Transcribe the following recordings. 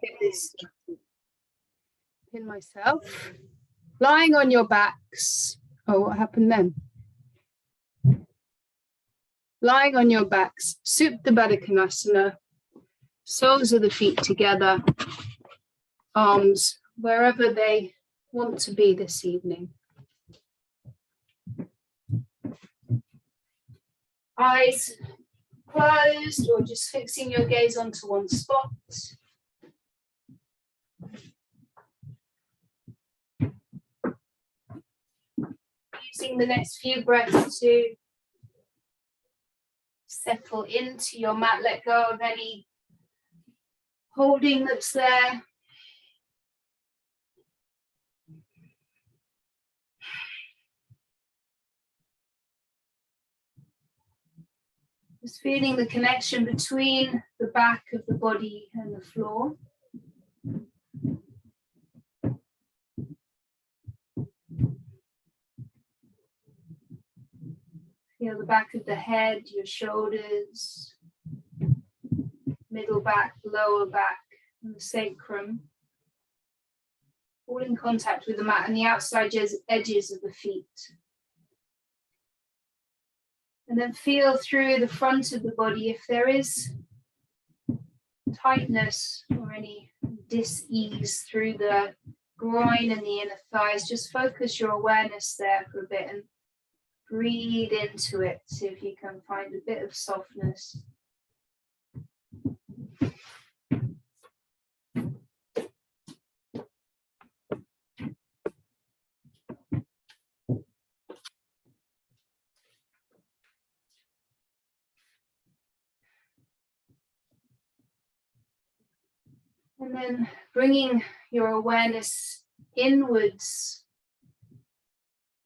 get this started. Pin myself. Lying on your backs. Oh, what happened then? Lying on your backs, Supta Baddha Konasana, soles of the feet together, arms wherever they want to be this evening. Eyes closed or just fixing your gaze onto one spot. Using the next few breaths to settle into your mat, let go of any holding that's there. Just feeling the connection between the back of the body and the floor. Feel the back of the head, your shoulders, middle back, lower back, and the sacrum. All in contact with the mat and the outside edges of the feet. And then feel through the front of the body if there is tightness or any dis-ease through the groin and the inner thighs. Just focus your awareness there for a bit and breathe into it. See if you can find a bit of softness. And then bringing your awareness inwards.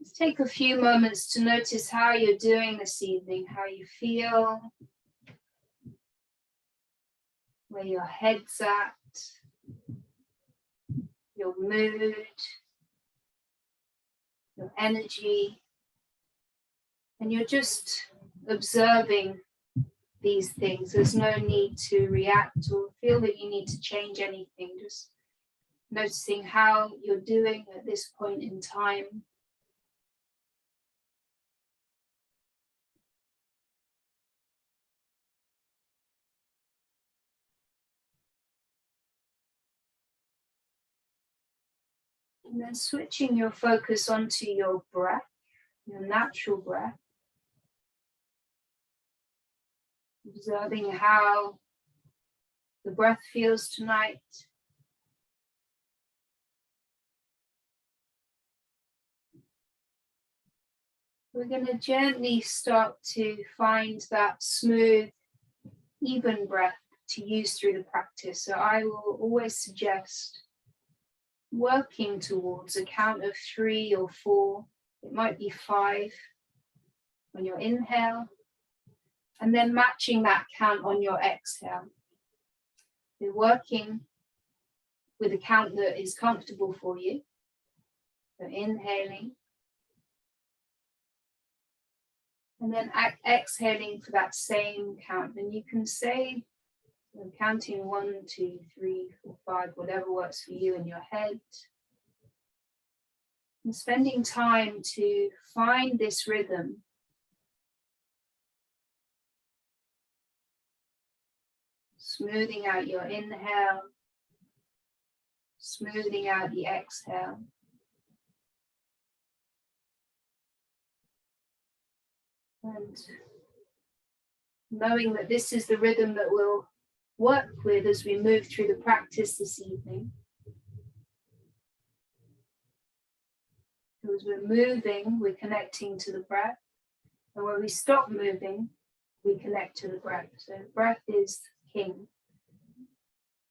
Just take a few moments to notice how you're doing this evening, how you feel, where your head's at, your mood, your energy. And you're just observing these things. There's no need to react or feel that you need to change anything. Just noticing how you're doing at this point in time. And then switching your focus onto your breath, your natural breath. Observing how the breath feels tonight. We're going to gently start to find that smooth, even breath to use through the practice. So I will always suggest working towards a count of 3 or 4. It might be 5 on your inhale. And then matching that count on your exhale. You're working with a count that is comfortable for you. So inhaling. And then exhaling for that same count. And you can say, I'm counting 1, 2, 3, 4, 5, whatever works for you in your head. And spending time to find this rhythm. Smoothing out your inhale, smoothing out the exhale. And knowing that this is the rhythm that we'll work with as we move through the practice this evening. So as we're moving, we're connecting to the breath. And when we stop moving, we connect to the breath. So breath is king.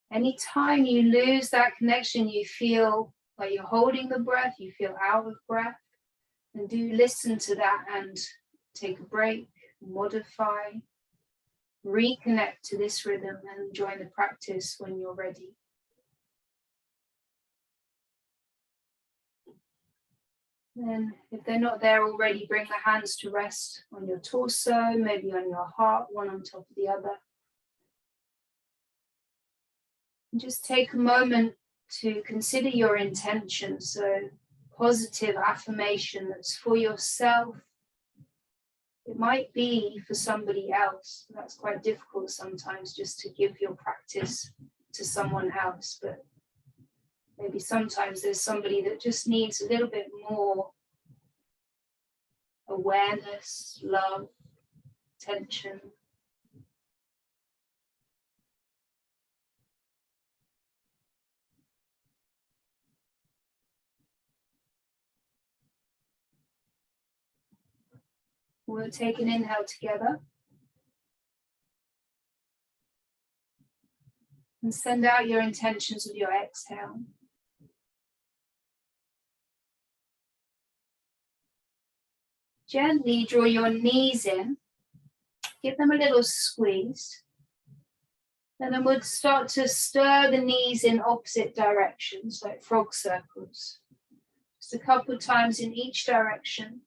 Anytime you lose that connection, you feel like you're holding the breath, you feel out of breath, and do listen to that and take a break, modify, reconnect to this rhythm and join the practice when you're ready. Then if they're not there already, bring the hands to rest on your torso, maybe on your heart, one on top of the other. And just take a moment to consider your intention. So positive affirmation that's for yourself. It might be for somebody else. That's quite difficult sometimes, just to give your practice to someone else. But maybe sometimes there's somebody that just needs a little bit more awareness, love, attention. We'll take an inhale together. And send out your intentions with your exhale. Gently draw your knees in. Give them a little squeeze. And then we'll start to stir the knees in opposite directions, like frog circles. Just a couple of times in each direction.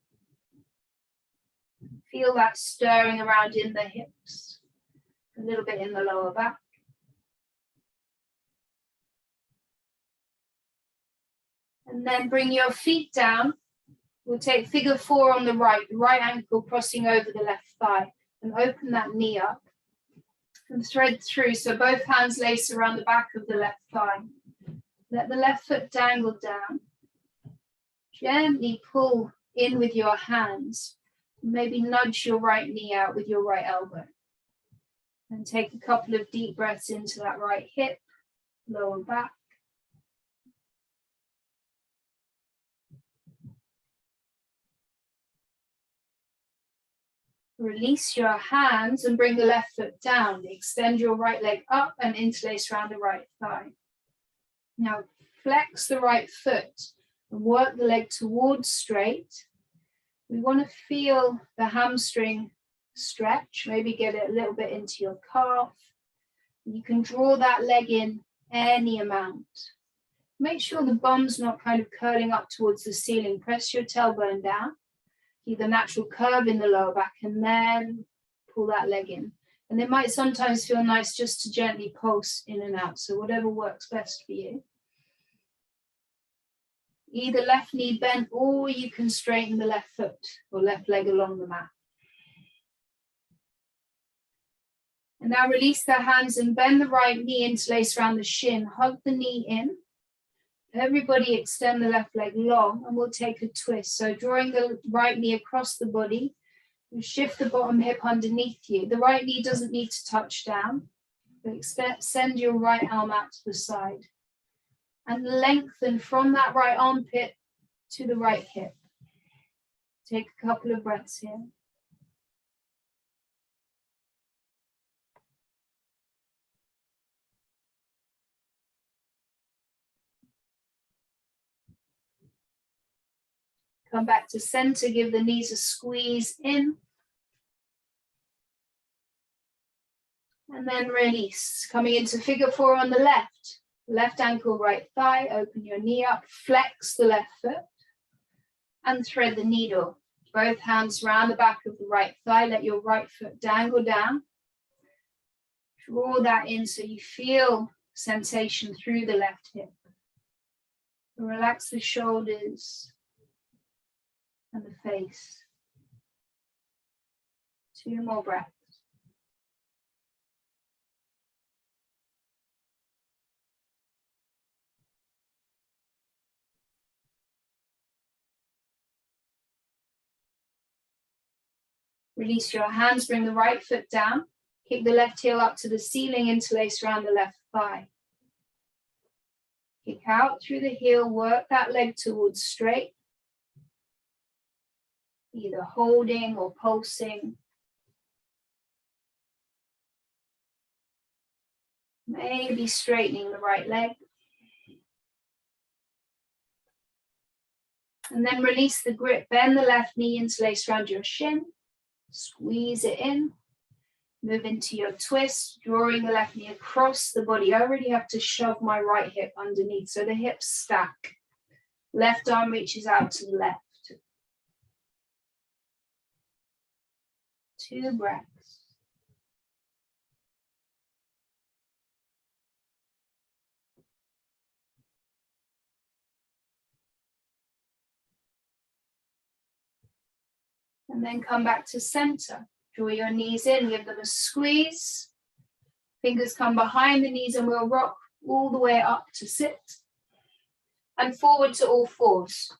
Feel that stirring around in the hips, a little bit in the lower back. And then bring your feet down. We'll take figure 4 on the right ankle crossing over the left thigh, and open that knee up and thread through. So both hands lace around the back of the left thigh. Let the left foot dangle down. Gently pull in with your hands. Maybe nudge your right knee out with your right elbow. And take a couple of deep breaths into that right hip, lower back. Release your hands and bring the left foot down. Extend your right leg up and interlace around the right thigh. Now flex the right foot and work the leg towards straight. We want to feel the hamstring stretch, maybe get it a little bit into your calf. You can draw that leg in any amount. Make sure the bum's not kind of curling up towards the ceiling. Press your tailbone down. Keep the natural curve in the lower back and then pull that leg in. And it might sometimes feel nice just to gently pulse in and out. So whatever works best for you. Either left knee bent or you can straighten the left foot or left leg along the mat. And now release the hands and bend the right knee, interlace around the shin. Hug the knee in. Everybody extend the left leg long and we'll take a twist. So drawing the right knee across the body, you shift the bottom hip underneath you. The right knee doesn't need to touch down. But send your right arm out to the side. And lengthen from that right armpit to the right hip. Take a couple of breaths here. Come back to center, give the knees a squeeze in. And then release. Coming into figure 4 on the left. Left ankle, right thigh, open your knee up, flex the left foot, and thread the needle. Both hands round the back of the right thigh, let your right foot dangle down. Draw that in so you feel sensation through the left hip. Relax the shoulders and the face. 2 more breaths. Release your hands, bring the right foot down. Kick the left heel up to the ceiling, interlace around the left thigh. Kick out through the heel, work that leg towards straight. Either holding or pulsing. Maybe straightening the right leg. And then release the grip, bend the left knee, interlace around your shin. Squeeze it in. Move into your twist, drawing the left knee across the body. I already have to shove my right hip underneath, so the hips stack. Left arm reaches out to the left. 2 breaths. And then come back to center. Draw your knees in, give them a squeeze. Fingers come behind the knees and we'll rock all the way up to sit. And forward to all fours.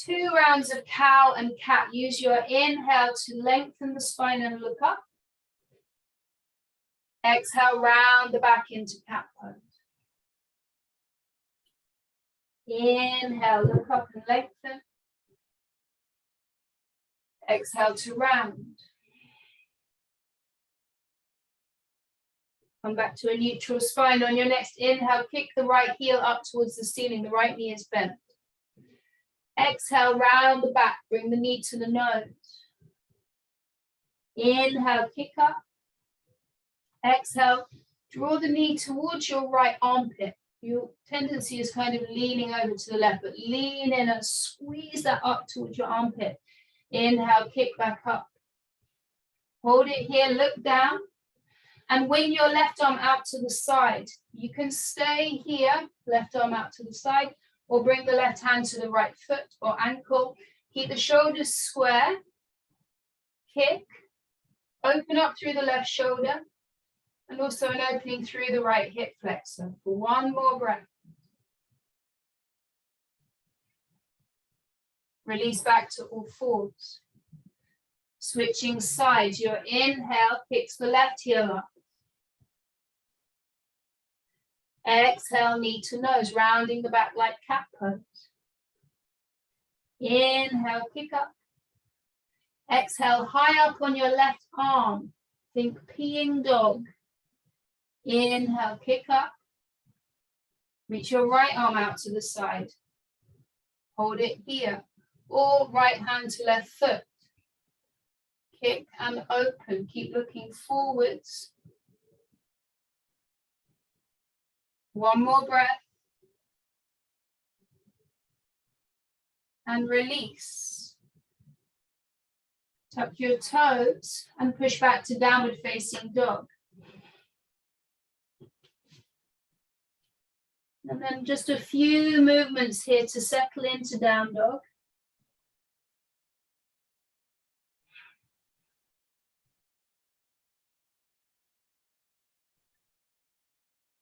2 rounds of cow and cat. Use your inhale to lengthen the spine and look up. Exhale, round the back into cat pose. Inhale, look up and lengthen. Exhale to round. Come back to a neutral spine. On your next inhale, kick the right heel up towards the ceiling. The right knee is bent. Exhale, round the back. Bring the knee to the nose. Inhale, kick up. Exhale, draw the knee towards your right armpit. Your tendency is kind of leaning over to the left, but lean in and squeeze that up towards your armpit. Inhale, kick back up. Hold it here, look down. And wing your left arm out to the side. You can stay here, left arm out to the side, or bring the left hand to the right foot or ankle. Keep the shoulders square. Kick. Open up through the left shoulder. And also an opening through the right hip flexor. For one more breath. Release back to all fours. Switching sides. Your inhale kicks the left heel up. Exhale, knee to nose, rounding the back like cat pose. Inhale, kick up. Exhale, high up on your left arm. Think peeing dog. Inhale, kick up. Reach your right arm out to the side. Hold it here. Or right hand to left foot. Kick and open. Keep looking forwards. One more breath. And release. Tuck your toes and push back to downward facing dog. And then just a few movements here to settle into down dog.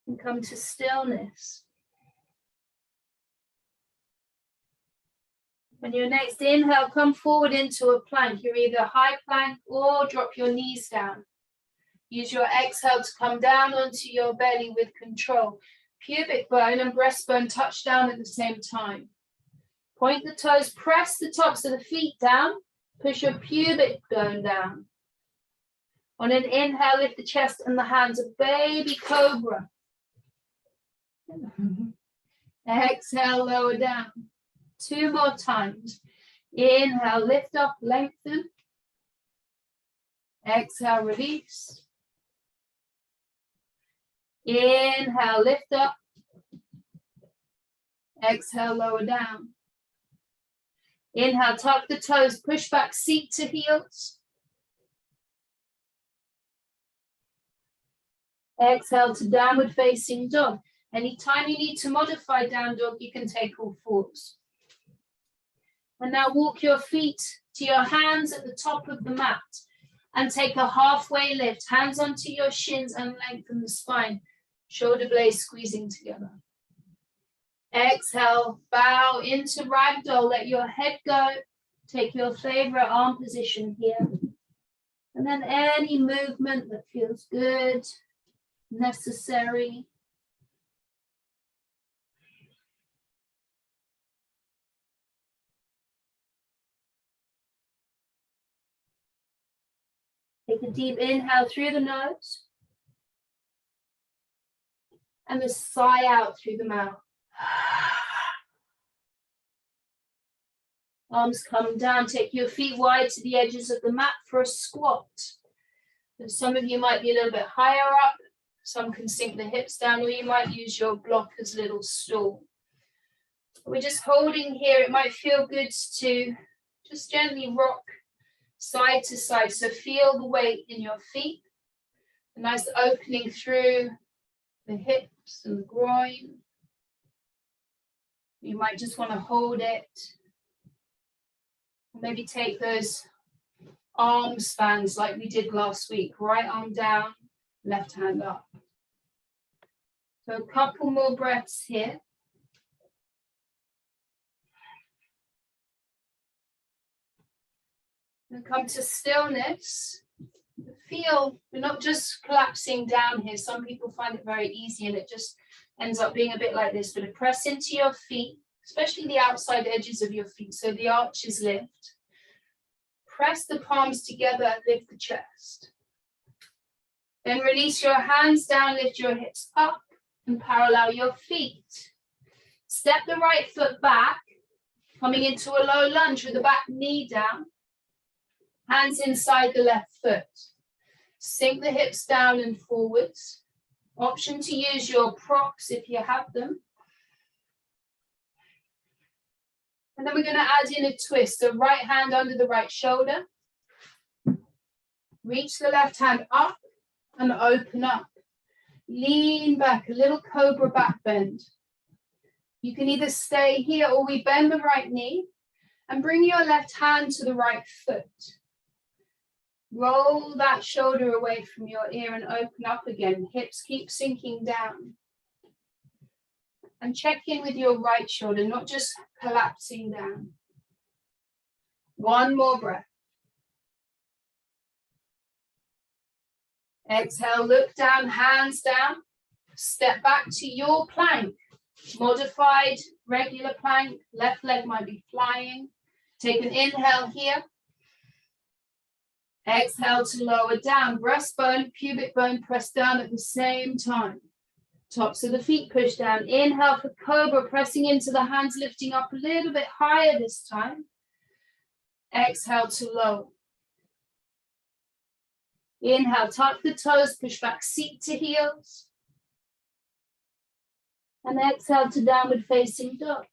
And come to stillness. On your next inhale, come forward into a plank. You're either high plank or drop your knees down. Use your exhale to come down onto your belly with control. Pubic bone and breastbone touch down at the same time. Point the toes, press the tops of the feet down. Push your pubic bone down. On an inhale, lift the chest and the hands, a baby cobra. Exhale, lower down. 2 more times. Inhale, lift up, lengthen. Exhale, release. Inhale, lift up. Exhale, lower down. Inhale, tuck the toes, push back, seat to heels. Exhale to downward facing dog. Anytime you need to modify down dog, you can take all fours. And now walk your feet to your hands at the top of the mat and take a halfway lift. Hands onto your shins and lengthen the spine. Shoulder blades squeezing together. Exhale, bow into ragdoll. Let your head go. Take your favorite arm position here. And then any movement that feels good, necessary. Take a deep inhale through the nose. And a sigh out through the mouth. Arms come down. Take your feet wide to the edges of the mat for a squat. And some of you might be a little bit higher up. Some can sink the hips down, or you might use your block as a little stool. We're just holding here. It might feel good to just gently rock side to side. So feel the weight in your feet. A nice opening through the hips and the groin. You might just want to hold it. Maybe take those arm spans like we did last week. Right arm down, left hand up. So a couple more breaths here. And come to stillness. Feel we're not just collapsing down here. Some people find it very easy and it just ends up being a bit like this. But press into your feet, especially the outside edges of your feet, so the arches lift. Press the palms together, lift the chest. Then release your hands down, lift your hips up and parallel your feet. Step the right foot back, coming into a low lunge with the back knee down. Hands inside the left foot. Sink the hips down and forwards. Option to use your props if you have them. And then we're going to add in a twist. So right hand under the right shoulder. Reach the left hand up and open up. Lean back, a little cobra back bend. You can either stay here or we bend the right knee and bring your left hand to the right foot. Roll that shoulder away from your ear and open up again. Hips keep sinking down. And check in with your right shoulder, not just collapsing down. One more breath. Exhale, look down, hands down. Step back to your plank. Modified, regular plank. Left leg might be flying. Take an inhale here. Exhale to lower down. Breastbone, pubic bone press down at the same time. Tops of the feet push down. Inhale for cobra, pressing into the hands, lifting up a little bit higher this time. Exhale to lower. Inhale, tuck the toes, push back seat to heels. And exhale to downward facing dog.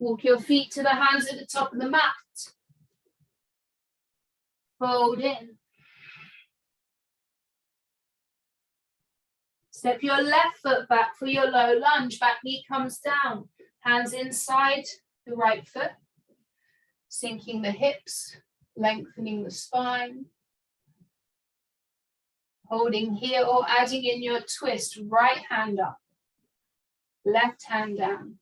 Walk your feet to the hands at the top of the mat. Fold in. Step your left foot back for your low lunge. Back knee comes down. Hands inside the right foot. Sinking the hips, lengthening the spine. Holding here or adding in your twist. Right hand up. Left hand down.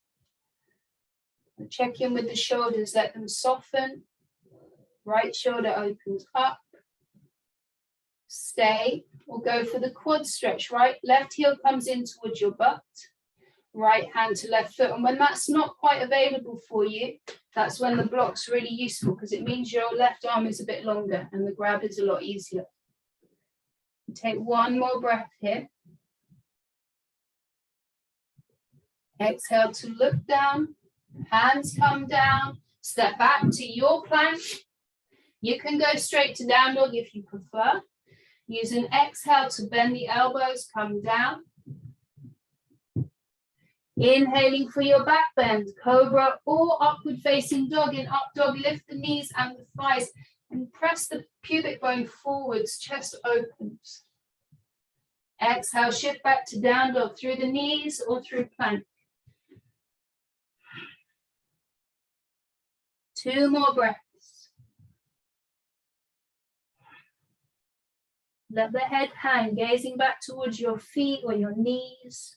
Check in with the shoulders, let them soften. Right shoulder opens up. Stay or go for the quad stretch. Left heel comes in towards your butt. Right hand to left foot. And when that's not quite available for you, that's when the block's really useful because it means your left arm is a bit longer and the grab is a lot easier. Take one more breath here. Exhale to look down. Hands come down, step back to your plank. You can go straight to down dog if you prefer. Use an exhale to bend the elbows, come down. Inhaling for your back bend, cobra or upward facing dog. In up dog, lift the knees and the thighs and press the pubic bone forwards, chest opens. Exhale, shift back to down dog through the knees or through plank. Two more breaths. Let the head hang, gazing back towards your feet or your knees.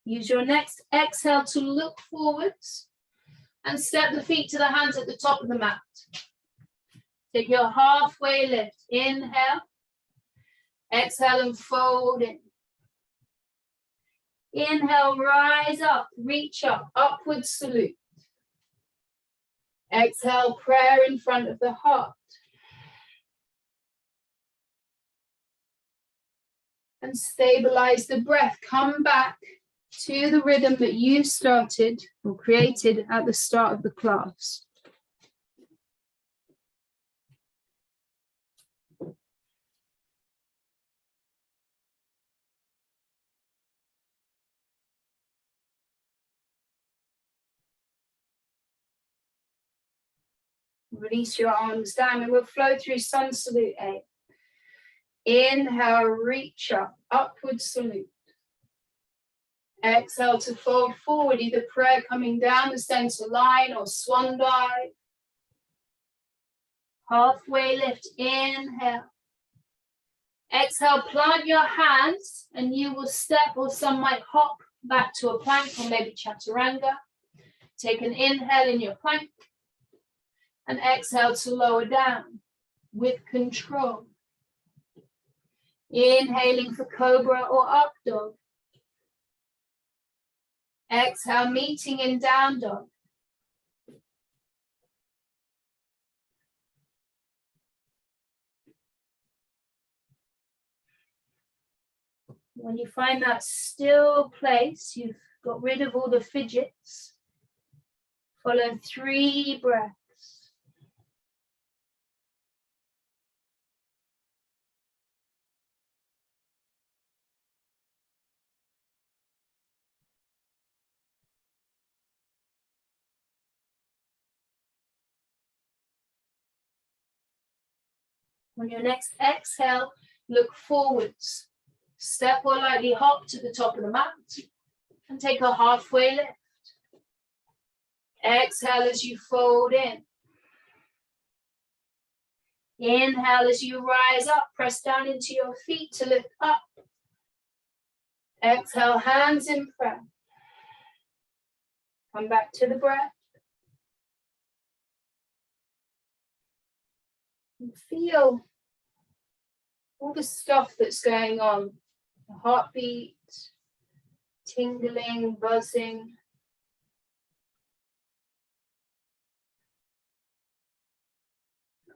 Use your next exhale to look forwards and step the feet to the hands at the top of the mat. Take your halfway lift. Inhale. Exhale and fold in. Inhale, rise up, reach up, upward salute. Exhale, prayer in front of the heart. And stabilize the breath. Come back to the rhythm that you started or created at the start of the class. Release your arms down and we'll flow through sun salute A. Inhale, reach up, upward salute. Exhale to fold forward, either prayer coming down the center line or swan dive. Halfway lift, inhale. Exhale, plant your hands and you will step, or some might hop back to a plank or maybe chaturanga. Take an inhale in your plank and exhale to lower down with control. Inhaling for cobra or up dog. Exhale, meeting in down dog. When you find that still place, you've got rid of all the fidgets. Follow 3 breaths. On your next exhale, look forwards. Step or lightly hop to the top of the mat and take a halfway lift. Exhale as you fold in. Inhale as you rise up, press down into your feet to lift up. Exhale, hands in prayer. Come back to the breath. And feel all the stuff that's going on. The heartbeat, tingling, buzzing.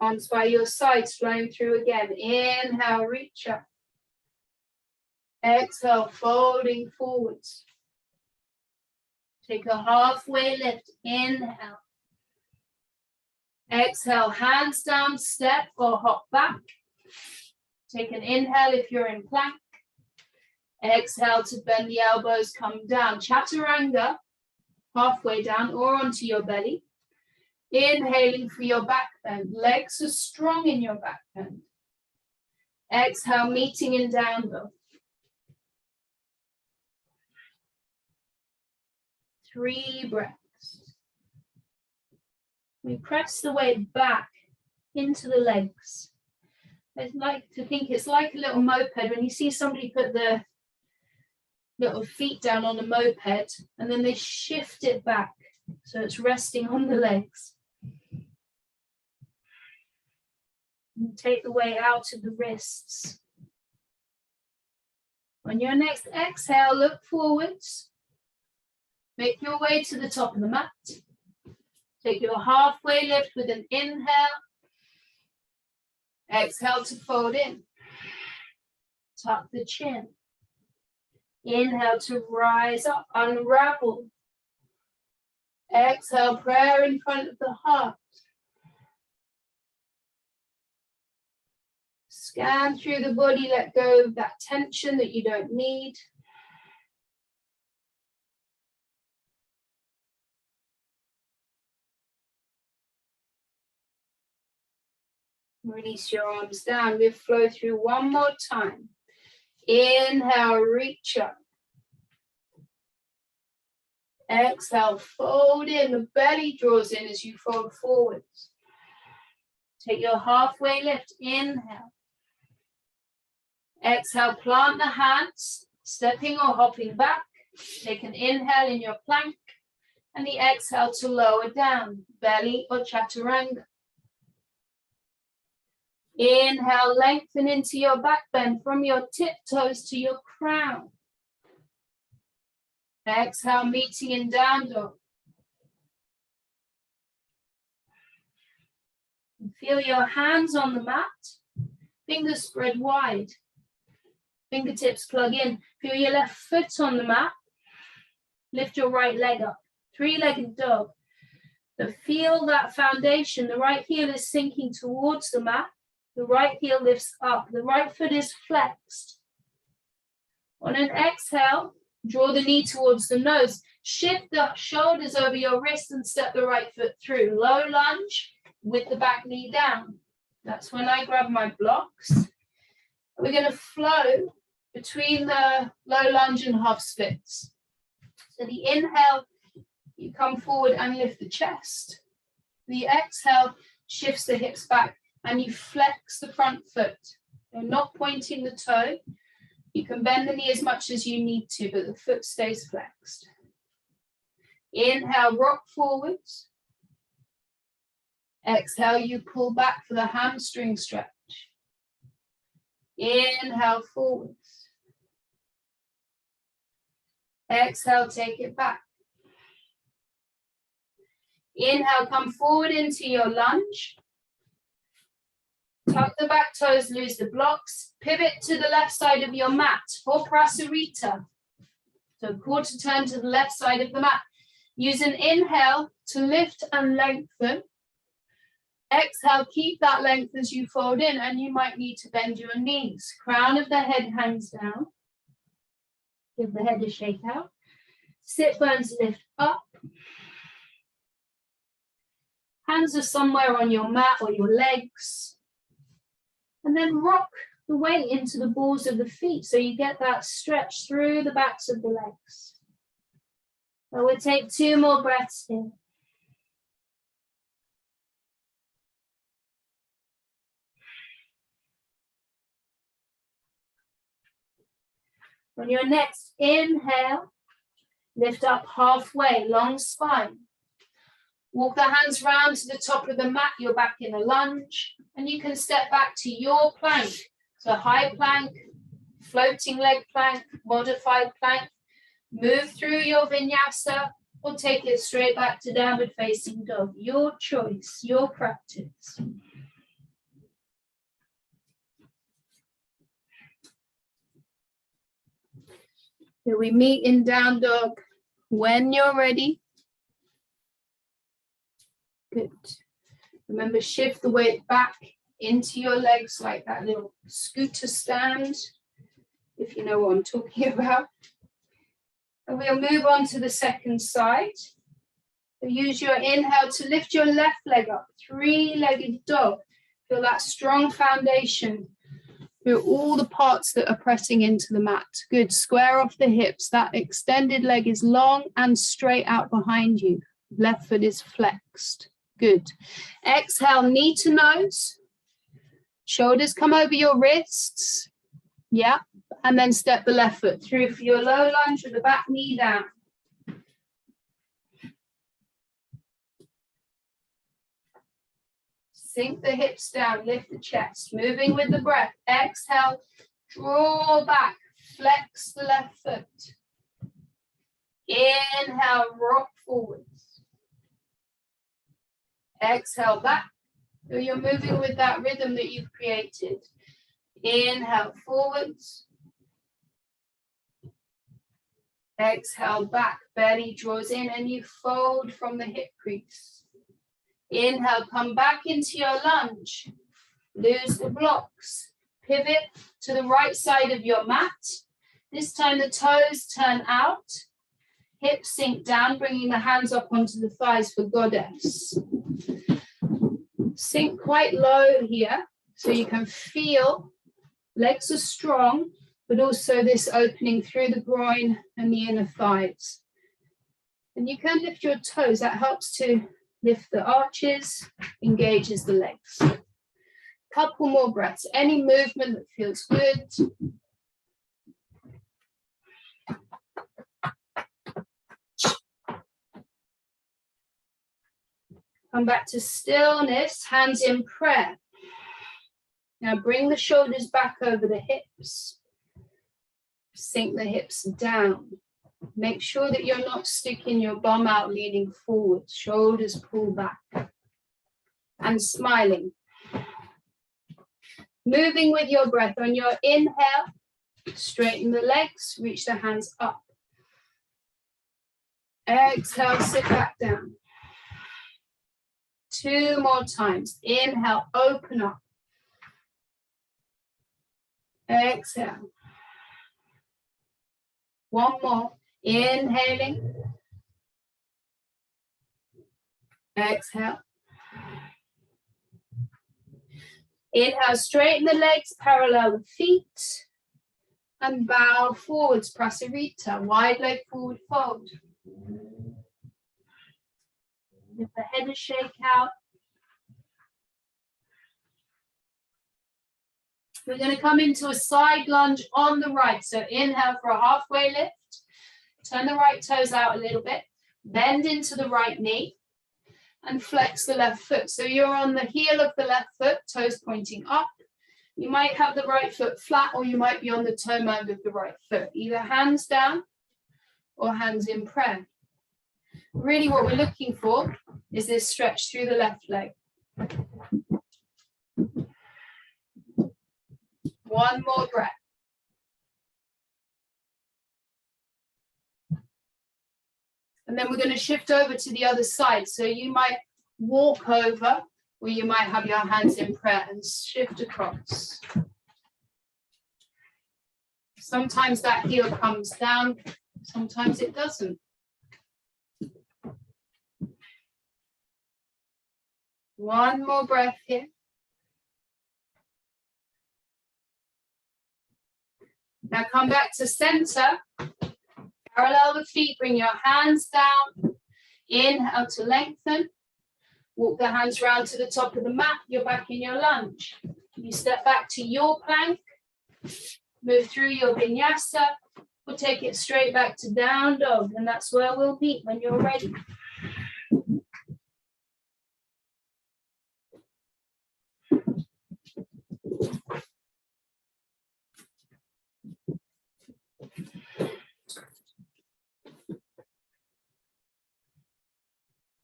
Arms by your sides, flowing through again. Inhale, reach up. Exhale, folding forwards. Take a halfway lift. Inhale. Exhale, hands down, step or hop back. Take an inhale if you're in plank. Exhale to bend the elbows, come down. Chaturanga, halfway down or onto your belly. Inhaling for your back bend. Legs are strong in your back bend. Exhale, meeting in down dog. 3 breaths. We press the weight back into the legs. I'd like to think it's like a little moped when you see somebody put the little feet down on the moped and then they shift it back so it's resting on the legs. And take the weight out of the wrists. On your next exhale, look forwards. Make your way to the top of the mat. Take your halfway lift with an inhale. Exhale to fold in. Tuck the chin. Inhale to rise up, unravel. Exhale, prayer in front of the heart. Scan through the body, let go of that tension that you don't need. Release your arms down. We'll flow through one more time. Inhale, reach up. Exhale, fold in. The belly draws in as you fold forwards. Take your halfway lift. Inhale. Exhale, plant the hands, stepping or hopping back. Take an inhale in your plank and the exhale to lower down, belly or chaturanga. Inhale, lengthen into your back bend from your tiptoes to your crown. Exhale, meeting in down dog. Feel your hands on the mat, fingers spread wide. Fingertips plug in. Feel your left foot on the mat. Lift your right leg up. 3-legged dog. So feel that foundation. The right heel is sinking towards the mat. The right heel lifts up. The right foot is flexed. On an exhale, draw the knee towards the nose. Shift the shoulders over your wrist and step the right foot through. Low lunge with the back knee down. That's when I grab my blocks. We're going to flow between the low lunge and half splits. So the inhale, you come forward and lift the chest. The exhale shifts the hips back and you flex the front foot. You're not pointing the toe. You can bend the knee as much as you need to, but the foot stays flexed. Inhale, rock forwards. Exhale, you pull back for the hamstring stretch. Inhale, forwards. Exhale, take it back. Inhale, come forward into your lunge. Tuck the back toes, lose the blocks. Pivot to the left side of your mat for Prasarita. So quarter turn to the left side of the mat. Use an inhale to lift and lengthen. Exhale, keep that length as you fold in, and you might need to bend your knees. Crown of the head hangs down. Give the head a shake out. Sit bones lift up. Hands are somewhere on your mat or your legs. And then rock the weight into the balls of the feet so you get that stretch through the backs of the legs. So we'll take 2 more breaths here. On your next inhale, lift up halfway, long spine. Walk the hands round to the top of the mat, you're back in a lunge, and you can step back to your plank. So high plank, floating leg plank, modified plank. Move through your vinyasa or take it straight back to downward facing dog. Your choice, your practice. Here we meet in down dog. When you're ready. Good. Remember, shift the weight back into your legs like that little scooter stand, if you know what I'm talking about. And we'll move on to the second side. So use your inhale to lift your left leg up, 3-legged dog. Feel that strong foundation through all the parts that are pressing into the mat. Good, square off the hips. That extended leg is long and straight out behind you. Left foot is flexed. Good. Exhale, knee to nose. Shoulders come over your wrists. Yeah. And then step the left foot through for your low lunge with the back knee down. Sink the hips down, lift the chest. Moving with the breath. Exhale, draw back, flex the left foot. Inhale, rock forwards. Exhale, back. So you're moving with that rhythm that you've created. Inhale, forwards. Exhale, back. Belly draws in and you fold from the hip crease. Inhale, come back into your lunge. Lose the blocks. Pivot to the right side of your mat. This time the toes turn out. Hips sink down, bringing the hands up onto the thighs for goddess. Sink quite low here so you can feel legs are strong, but also this opening through the groin and the inner thighs. And you can lift your toes. That helps to lift the arches, engages the legs. Couple more breaths. Any movement that feels good. Come back to stillness, hands in prayer. Now bring the shoulders back over the hips. Sink the hips down. Make sure that you're not sticking your bum out, leaning forward. Shoulders pull back. And smiling. Moving with your breath. On your inhale, straighten the legs, reach the hands up. Exhale, sit back down. 2 more times. Inhale, open up. Exhale. 1 more. Inhaling. Exhale. Inhale, straighten the legs, parallel the feet, and bow forwards, Prasarita, wide leg forward fold. If the head is shake out. We're going to come into a side lunge on the right. So inhale for a halfway lift. Turn the right toes out a little bit. Bend into the right knee and flex the left foot. So you're on the heel of the left foot, toes pointing up. You might have the right foot flat or you might be on the toe mound of the right foot. Either hands down or hands in prayer. Really what we're looking for is this stretch through the left leg. One more breath. And then we're going to shift over to the other side. So you might walk over or you might have your hands in prayer and shift across. Sometimes that heel comes down, sometimes it doesn't. One more breath here. Now come back to center. Parallel the feet, bring your hands down. Inhale to lengthen. Walk the hands round to the top of the mat. You're back in your lunge. You step back to your plank. Move through your vinyasa. We'll take it straight back to down dog. And that's where we'll meet when you're ready.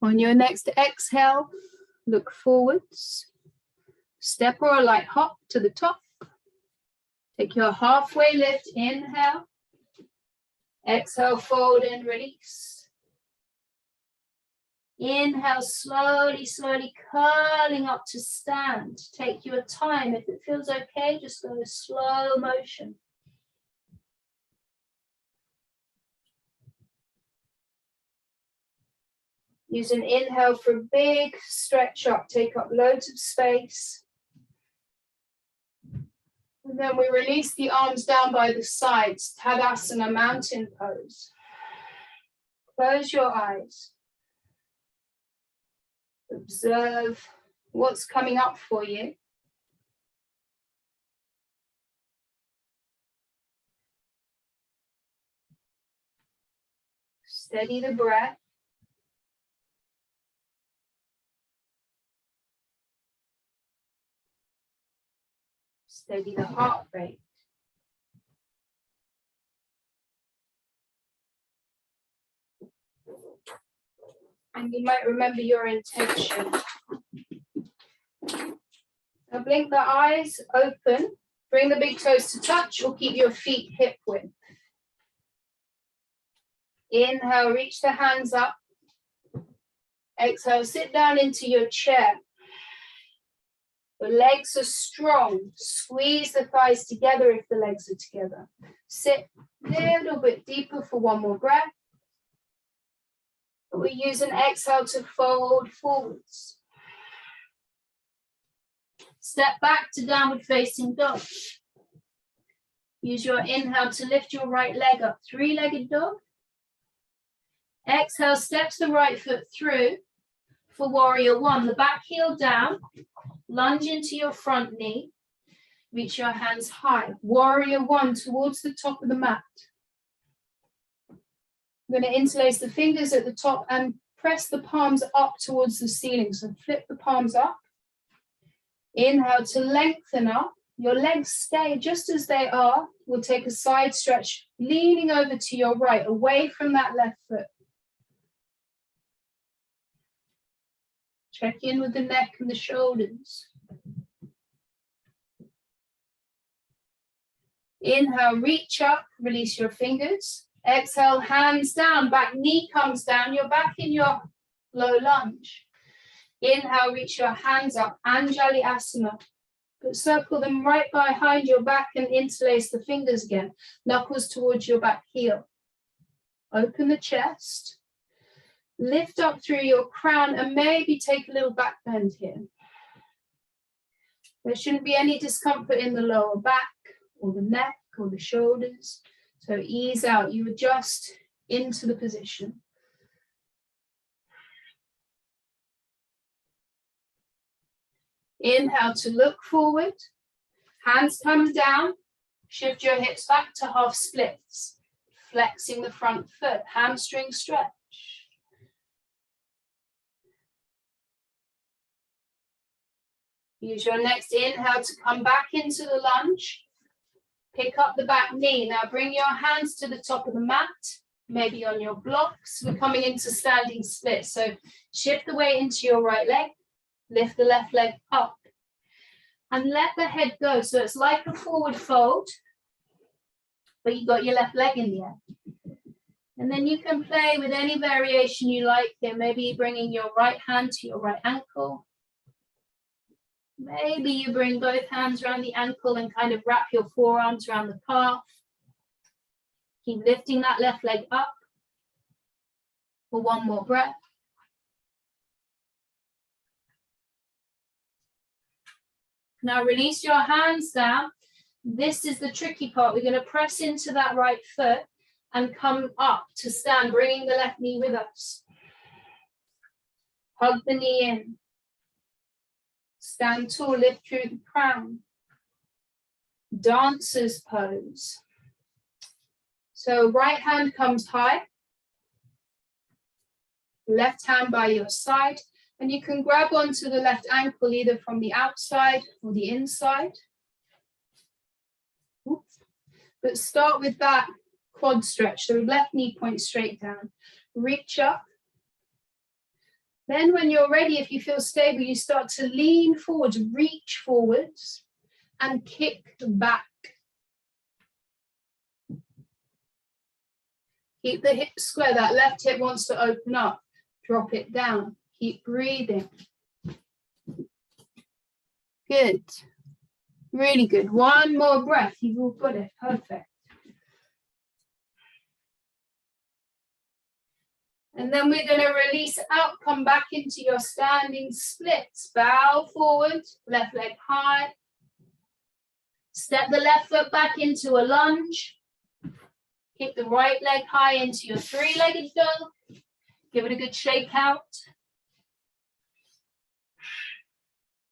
On your next exhale, look forwards. Step or a light hop to the top. Take your halfway lift, inhale. Exhale, fold and release. Inhale, slowly, slowly curling up to stand. Take your time. If it feels okay, just go slow motion. Use an inhale for a big stretch up, take up loads of space. And then we release the arms down by the sides, Tadasana, mountain pose. Close your eyes. Observe what's coming up for you. Steady the breath. Steady the heart rate. And you might remember your intention. Now blink the eyes, open. Bring the big toes to touch or keep your feet hip width. Inhale, reach the hands up. Exhale, sit down into your chair. The legs are strong. Squeeze the thighs together if the legs are together. Sit a little bit deeper for one more breath. We use an exhale to fold forwards. Step back to downward facing dog. Use your inhale to lift your right leg up, three-legged dog. Exhale, steps the right foot through for warrior one. The back heel down. Lunge into your front knee. Reach your hands high. Warrior one towards the top of the mat. I'm going to interlace the fingers at the top and press the palms up towards the ceiling. So flip the palms up. Inhale to lengthen up. Your legs stay just as they are. We'll take a side stretch, leaning over to your right, away from that left foot. Check in with the neck and the shoulders. Inhale, reach up, release your fingers. Exhale, hands down, back knee comes down. You're back in your low lunge. Inhale, reach your hands up, Anjali Asana. But circle them right behind your back and interlace the fingers again. Knuckles towards your back heel. Open the chest. Lift up through your crown and maybe take a little back bend here. There shouldn't be any discomfort in the lower back or the neck or the shoulders. So ease out, you adjust into the position. Inhale to look forward, hands come down, shift your hips back to half splits, flexing the front foot, hamstring stretch. Use your next inhale to come back into the lunge. Pick up the back knee. Now bring your hands to the top of the mat, maybe on your blocks. We're coming into standing split. So shift the weight into your right leg, lift the left leg up, and let the head go. So it's like a forward fold, but you got your left leg in the air. And then you can play with any variation you like here. Maybe bringing your right hand to your right ankle. Maybe you bring both hands around the ankle and kind of wrap your forearms around the calf. Keep lifting that left leg up for one more breath. Now release your hands down. This is the tricky part. We're going to press into that right foot and come up to stand, bringing the left knee with us. Hug the knee in. Stand tall, lift through the crown. Dancer's pose. So right hand comes high. Left hand by your side. And you can grab onto the left ankle either from the outside or the inside. Oops. But start with that quad stretch. So left knee points straight down. Reach up. Then when you're ready, if you feel stable, you start to lean forwards, reach forwards, and kick back. Keep the hips square. That left hip wants to open up. Drop it down. Keep breathing. Good. Really good. One more breath. You've all got it. Perfect. And then we're going to release out, come back into your standing splits. Bow forward, left leg high. Step the left foot back into a lunge. Keep the right leg high into your three-legged dog. Give it a good shake out.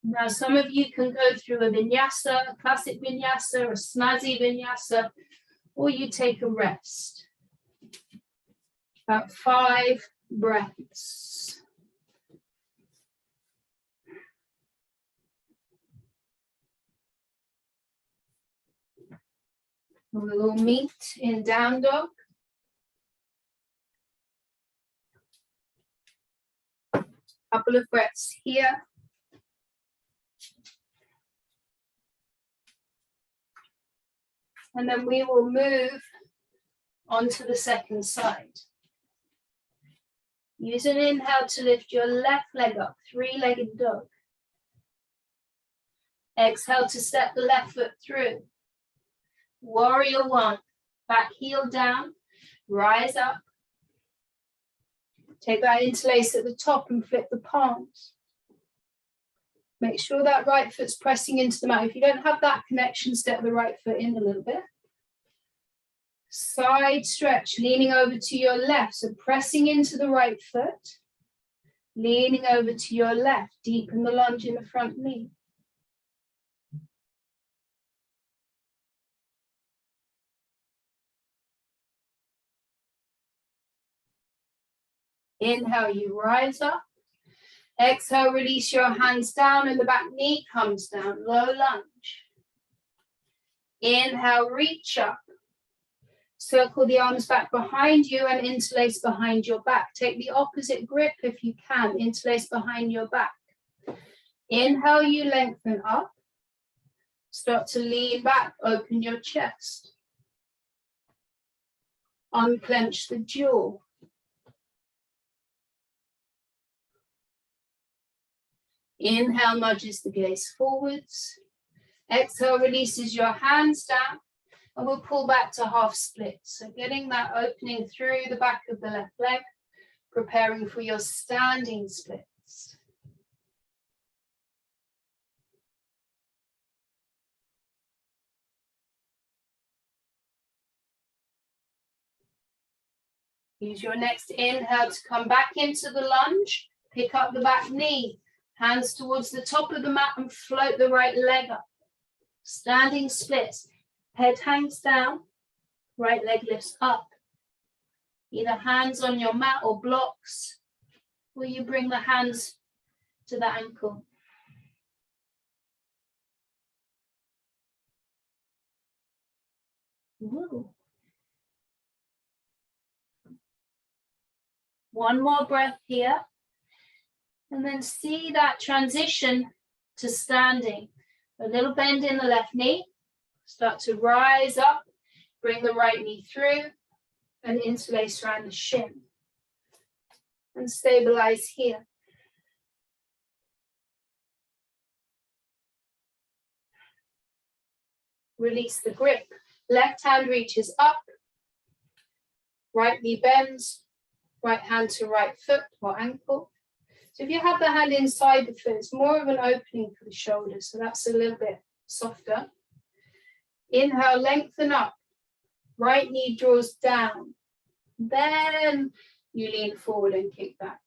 Now, some of you can go through a vinyasa, a classic vinyasa, a snazzy vinyasa, or you take a rest. About 5 breaths. We'll meet in down dog. Couple of breaths here. And then we will move onto the second side. Use an inhale to lift your left leg up, three-legged dog. Exhale to step the left foot through. Warrior one, back heel down, rise up. Take that interlace at the top and flip the palms. Make sure that right foot's pressing into the mat. If you don't have that connection, step the right foot in a little bit. Side stretch, leaning over to your left. So pressing into the right foot, leaning over to your left. Deepen the lunge in the front knee. Inhale, you rise up. Exhale, release your hands down and the back knee comes down, low lunge. Inhale, reach up. Circle the arms back behind you and interlace behind your back. Take the opposite grip if you can, interlace behind your back. Inhale, you lengthen up. Start to lean back, open your chest. Unclench the jaw. Inhale, nudges the gaze forwards. Exhale, releases your hands down. And we'll pull back to half split. So getting that opening through the back of the left leg, preparing for your standing splits. Use your next inhale to come back into the lunge. Pick up the back knee, hands towards the top of the mat and float the right leg up. Standing splits, head hangs down, right leg lifts up. Either hands on your mat or blocks, or you bring the hands to the ankle. Woo. One more breath here. And then see that transition to standing. A little bend in the left knee. Start to rise up. Bring the right knee through and interlace around the shin. And stabilize here. Release the grip. Left hand reaches up. Right knee bends. Right hand to right foot or ankle. So if you have the hand inside the foot, it's more of an opening for the shoulders. So that's a little bit softer. Inhale, lengthen up. Right knee draws down. Then you lean forward and kick back.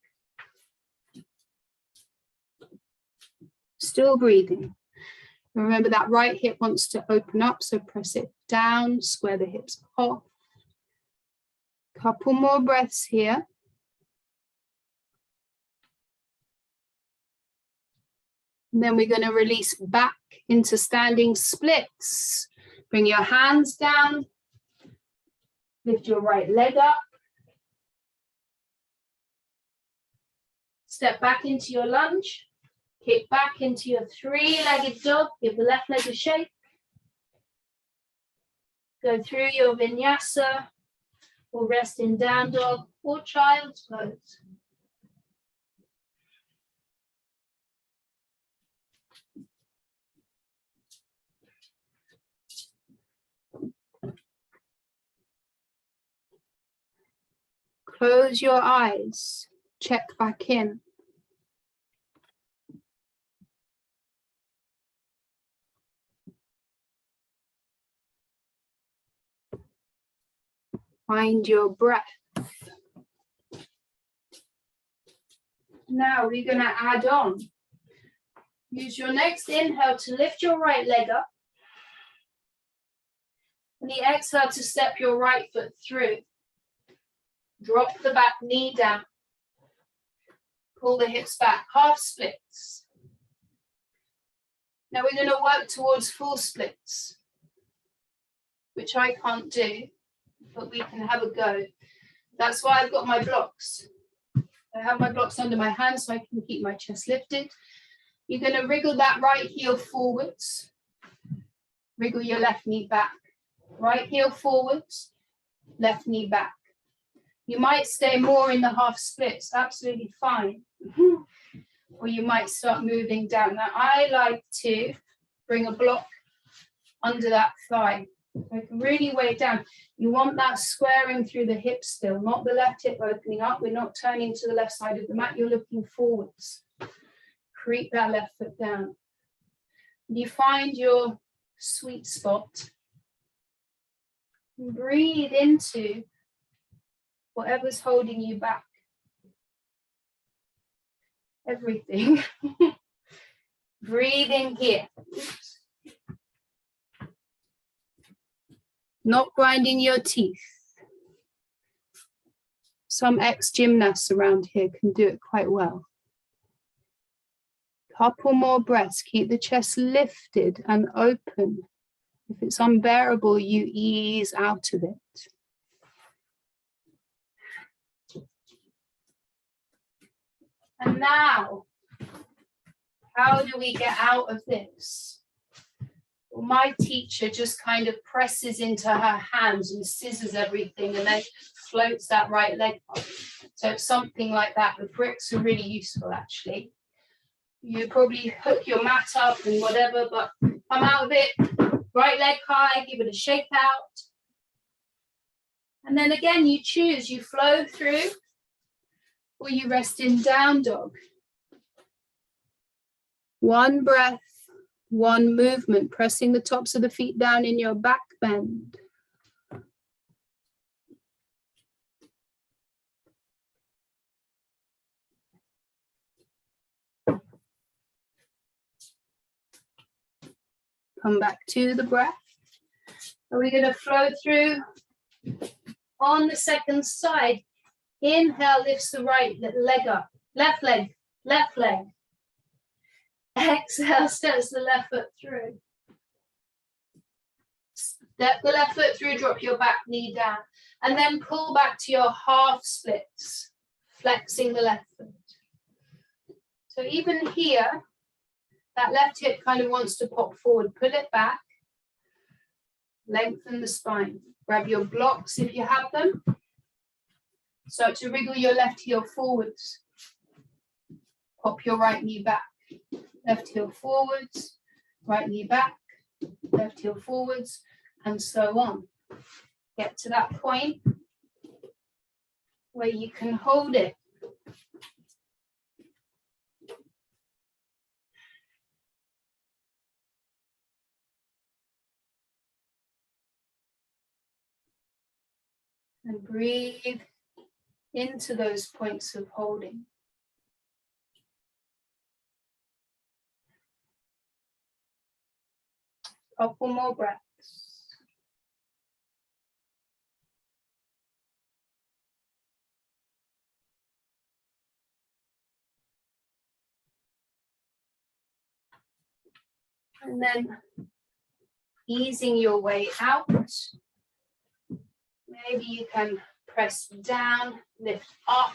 Still breathing. Remember that right hip wants to open up, so press it down, square the hips off. Couple more breaths here. And then we're going to release back into standing splits. Bring your hands down. Lift your right leg up. Step back into your lunge. Kick back into your three-legged dog. Give the left leg a shake. Go through your vinyasa or rest in down dog or child's pose. Close your eyes. Check back in. Find your breath. Now we're going to add on. Use your next inhale to lift your right leg up. And the exhale to step your right foot through. Drop the back knee down. Pull the hips back, half splits. Now we're going to work towards full splits, which I can't do, but we can have a go. That's why I've got my blocks. I have my blocks under my hands so I can keep my chest lifted. You're going to wriggle that right heel forwards. Wriggle your left knee back. Right heel forwards, left knee back. You might stay more in the half splits, absolutely fine. Or you might start moving down. Now I like to bring a block under that thigh. I can really weigh it down. You want that squaring through the hips still, not the left hip opening up. We're not turning to the left side of the mat. You're looking forwards. Creep that left foot down. You find your sweet spot. Breathe into whatever's holding you back. Everything. Breathe in here. Not grinding your teeth. Some ex-gymnasts around here can do it quite well. Couple more breaths. Keep the chest lifted and open. If it's unbearable, you ease out of it. And now, how do we get out of this? Well, my teacher just kind of presses into her hands and scissors everything and then floats that right leg up. So it's something like that. The bricks are really useful, actually. You probably hook your mat up and whatever, but come out of it. Right leg high, give it a shake out. And then again, you choose, you flow through or you rest in down dog. One breath, one movement, pressing the tops of the feet down in your back bend. Come back to the breath. Are we going to flow through on the second side? Inhale, lifts the right leg up. Left leg, left leg. Exhale, steps the left foot through. Step the left foot through, drop your back knee down. And then pull back to your half splits, flexing the left foot. So even here, that left hip kind of wants to pop forward. Pull it back. Lengthen the spine. Grab your blocks if you have them. Start to wriggle your left heel forwards. Pop your right knee back. Left heel forwards, right knee back, left heel forwards, and so on. Get to that point where you can hold it. And breathe into those points of holding. Couple more breaths. And then easing your way out. Maybe you can press down, lift up,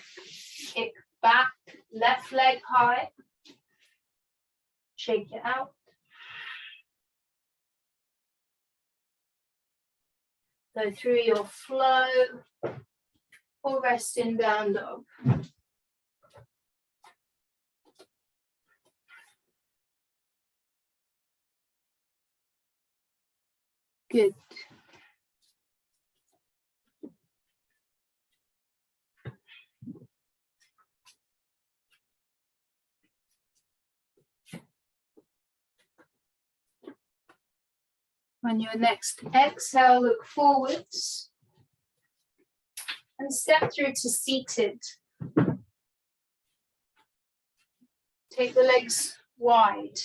kick back, left leg high. Shake it out. Go through your flow or rest in down dog. Good. On your next exhale, look forwards and step through to seated. Take the legs wide.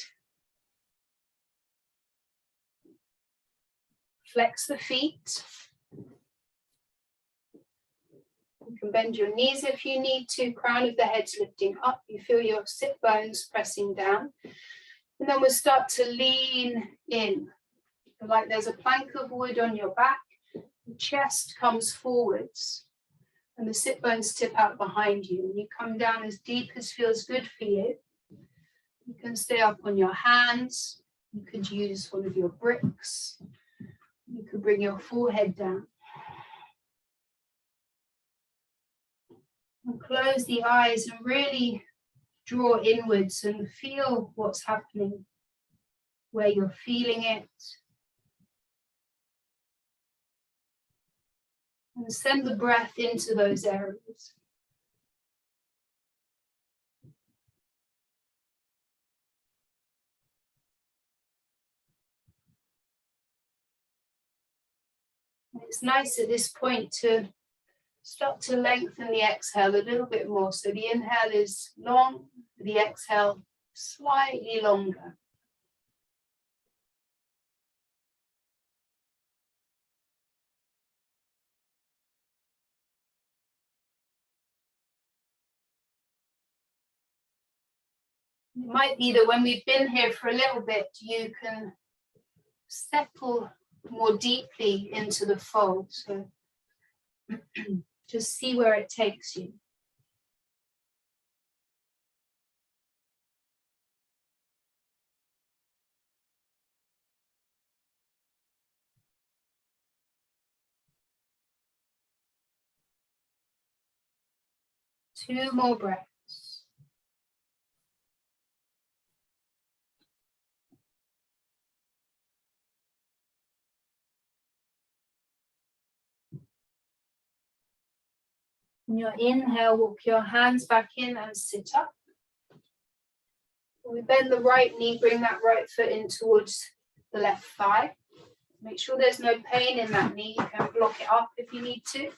Flex the feet. You can bend your knees if you need to. Crown of the head's lifting up. You feel your sit bones pressing down. And then we'll start to lean in. Like there's a plank of wood on your back. The chest comes forwards. And the sit bones tip out behind you. And you come down as deep as feels good for you. You can stay up on your hands. You could use one of your bricks. You could bring your forehead down. And close the eyes and really draw inwards and feel what's happening, where you're feeling it. And send the breath into those areas. And it's nice at this point to start to lengthen the exhale a little bit more. So the inhale is long, the exhale slightly longer. It might be that when we've been here for a little bit, you can settle more deeply into the fold. So just see where it takes you. Two more breaths. On your inhale, walk your hands back in and sit up. We bend the right knee, bring that right foot in towards the left thigh. Make sure there's no pain in that knee. You can block it up if you need to.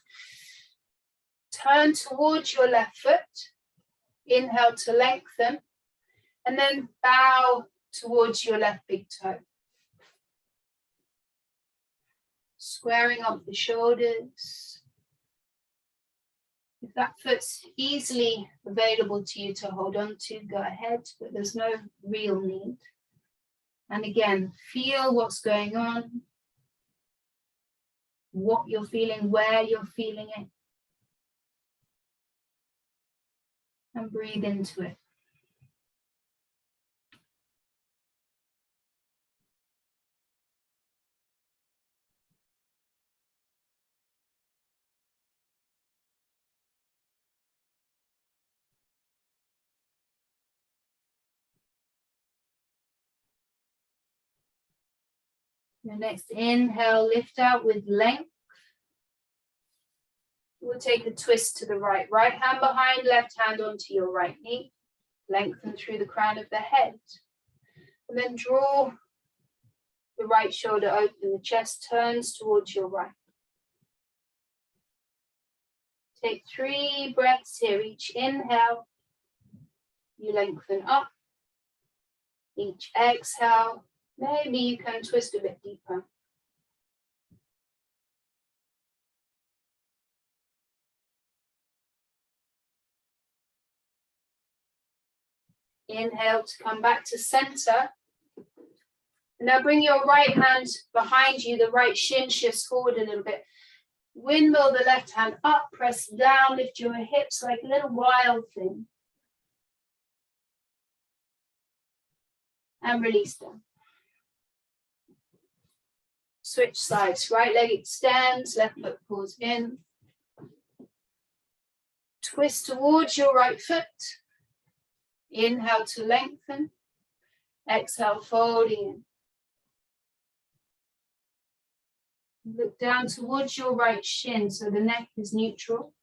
Turn towards your left foot. Inhale to lengthen. And then bow towards your left big toe. Squaring up the shoulders. If that foot's easily available to you to hold on to, go ahead, but there's no real need. And again, feel what's going on, what you're feeling, where you're feeling it. And breathe into it. Your next inhale, lift out with length. We'll take a twist to the right. Right hand behind, left hand onto your right knee. Lengthen through the crown of the head. And then draw the right shoulder open. The chest turns towards your right. Take 3 breaths here. Each inhale, you lengthen up. Each exhale, maybe you can twist a bit deeper. Inhale to come back to center. Now bring your right hand behind you, the right shin shifts forward a little bit. Windmill the left hand up, press down, lift your hips like a little wild thing. And release them. Switch sides, right leg extends, left foot pulls in. Twist towards your right foot. Inhale to lengthen. Exhale, folding in. Look down towards your right shin so the neck is neutral.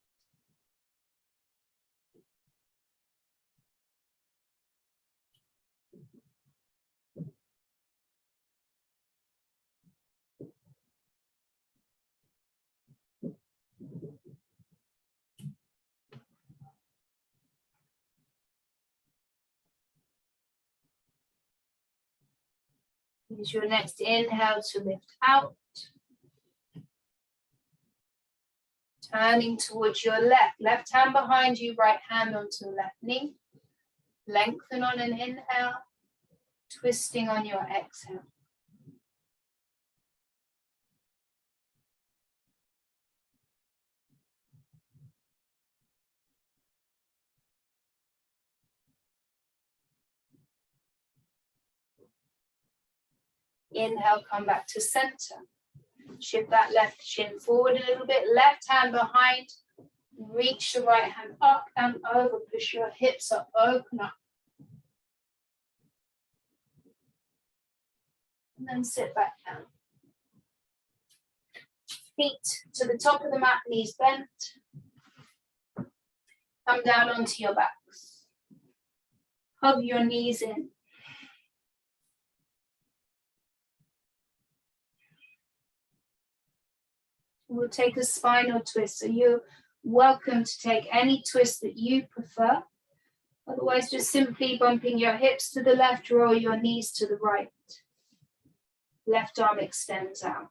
Use your next inhale to lift out. Turning towards your left hand behind you, right hand onto the left knee. Lengthen on an inhale, twisting on your exhale. Inhale, come back to center. Shift that left shin forward a little bit, left hand behind, reach the right hand up and over, push your hips up, open up. And then sit back down. Feet to the top of the mat, knees bent. Come down onto your backs. Hug your knees in. We'll take a spinal twist, so you're welcome to take any twist that you prefer. Otherwise, just simply bumping your hips to the left, roll your knees to the right. Left arm extends out.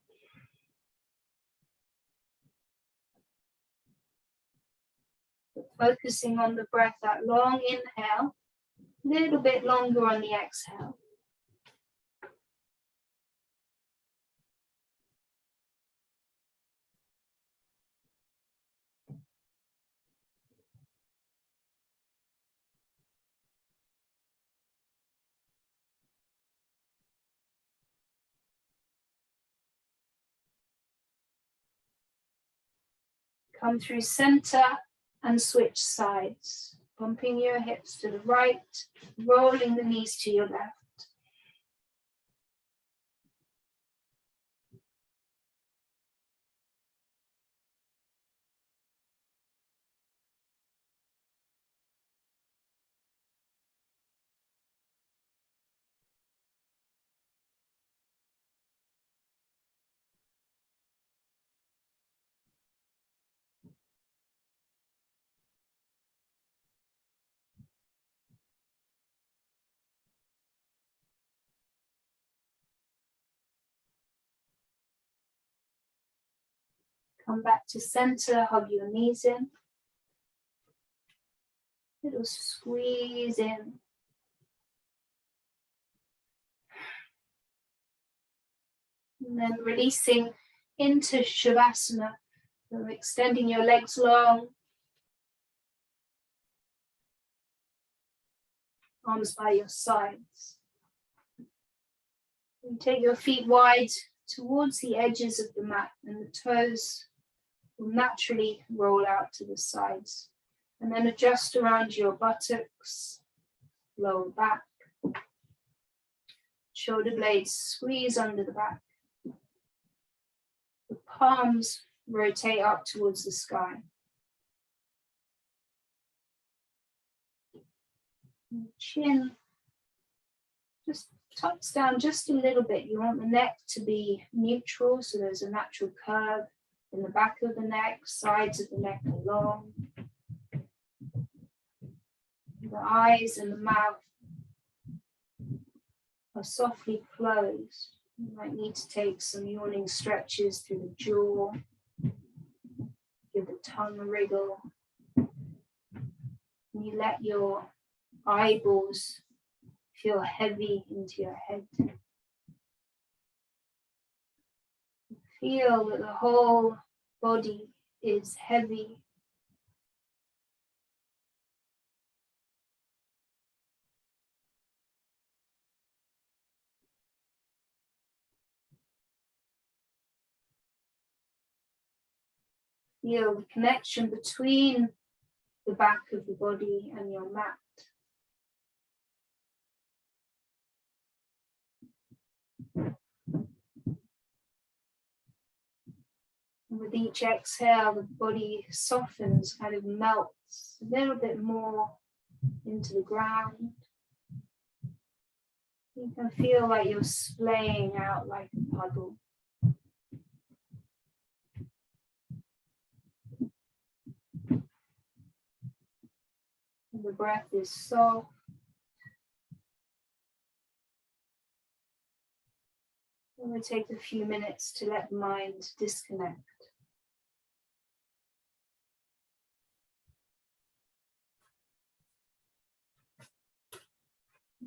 Focusing on the breath, that long inhale, a little bit longer on the exhale. Come through center and switch sides, bumping your hips to the right, rolling the knees to your left. Come back to center, hug your knees in. Little squeeze in. And then releasing into Shavasana, so extending your legs long, arms by your sides. And take your feet wide towards the edges of the mat, and the toes will naturally roll out to the sides. And then adjust around your buttocks, lower back. Shoulder blades squeeze under the back. The palms rotate up towards the sky. And chin just tucks down just a little bit. You want the neck to be neutral, so there's a natural curve in the back of the neck, sides of the neck are long. The eyes and the mouth are softly closed. You might need to take some yawning stretches through the jaw. Give the tongue a wriggle. And you let your eyeballs feel heavy into your head. Feel that the whole body is heavy. Feel the connection between the back of the body and your mat. And with each exhale, the body softens, kind of melts a little bit more into the ground. You can feel like you're splaying out like a puddle. And the breath is soft. And we'll take a few minutes to let the mind disconnect.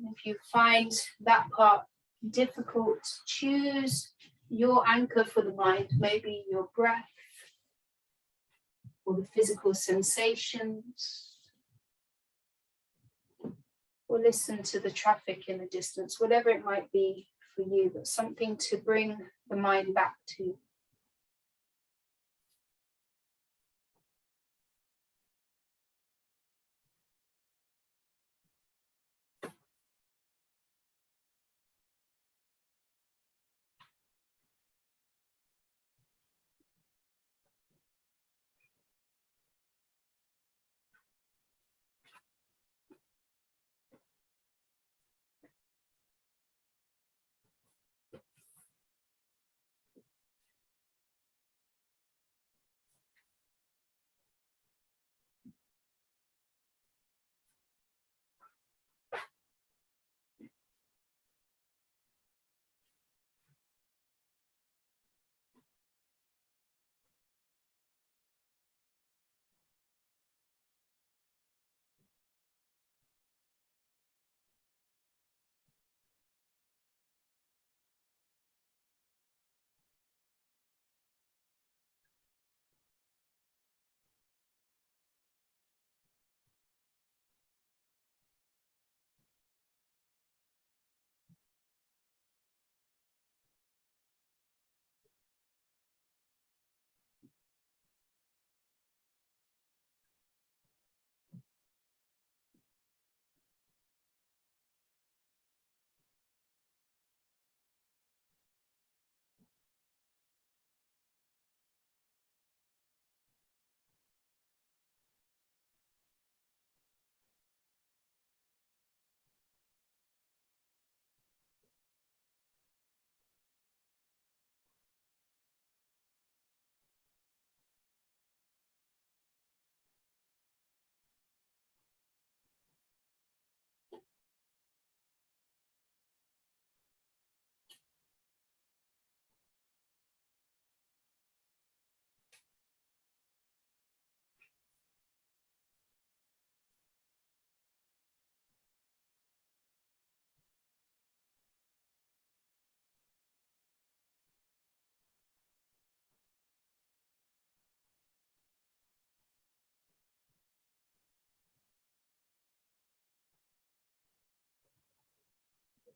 And if you find that part difficult, choose your anchor for the mind, maybe your breath or the physical sensations, or listen to the traffic in the distance, whatever it might be for you, but something to bring the mind back to.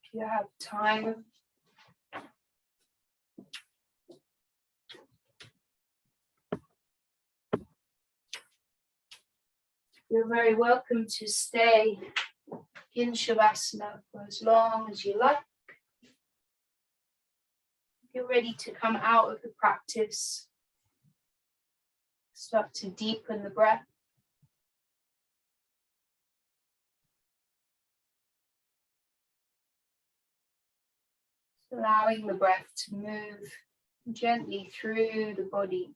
If you have time. You're very welcome to stay in Shavasana for as long as you like. If you're ready to come out of the practice, start to deepen the breath. Allowing the breath to move gently through the body.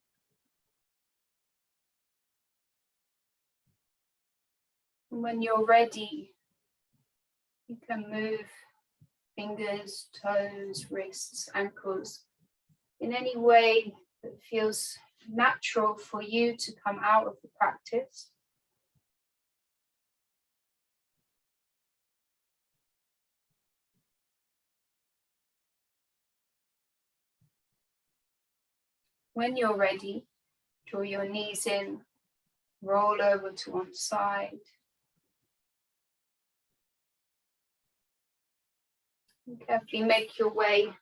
And when you're ready, you can move fingers, toes, wrists, ankles in any way that feels natural for you to come out of the practice. When you're ready, draw your knees in, roll over to one side. And carefully make your way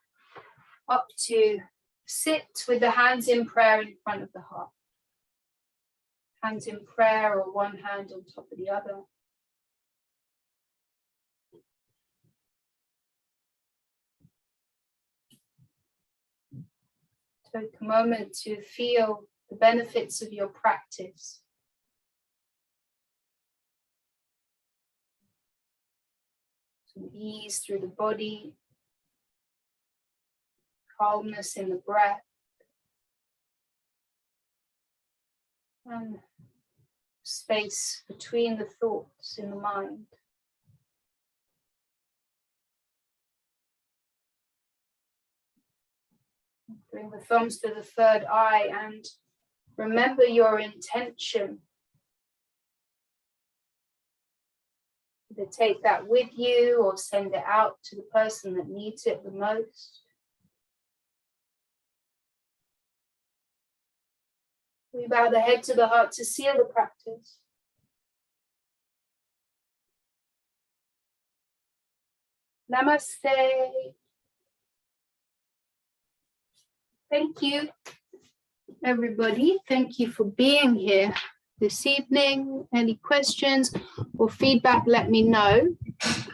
up to sit with the hands in prayer in front of the heart. Hands in prayer or one hand on top of the other. Take a moment to feel the benefits of your practice. Some ease through the body, calmness in the breath, and space between the thoughts in the mind. Bring the thumbs to the third eye and remember your intention. Either take that with you or send it out to the person that needs it the most. We bow the head to the heart to seal the practice. Namaste. Thank you, everybody. Thank you for being here this evening. Any questions or feedback, let me know.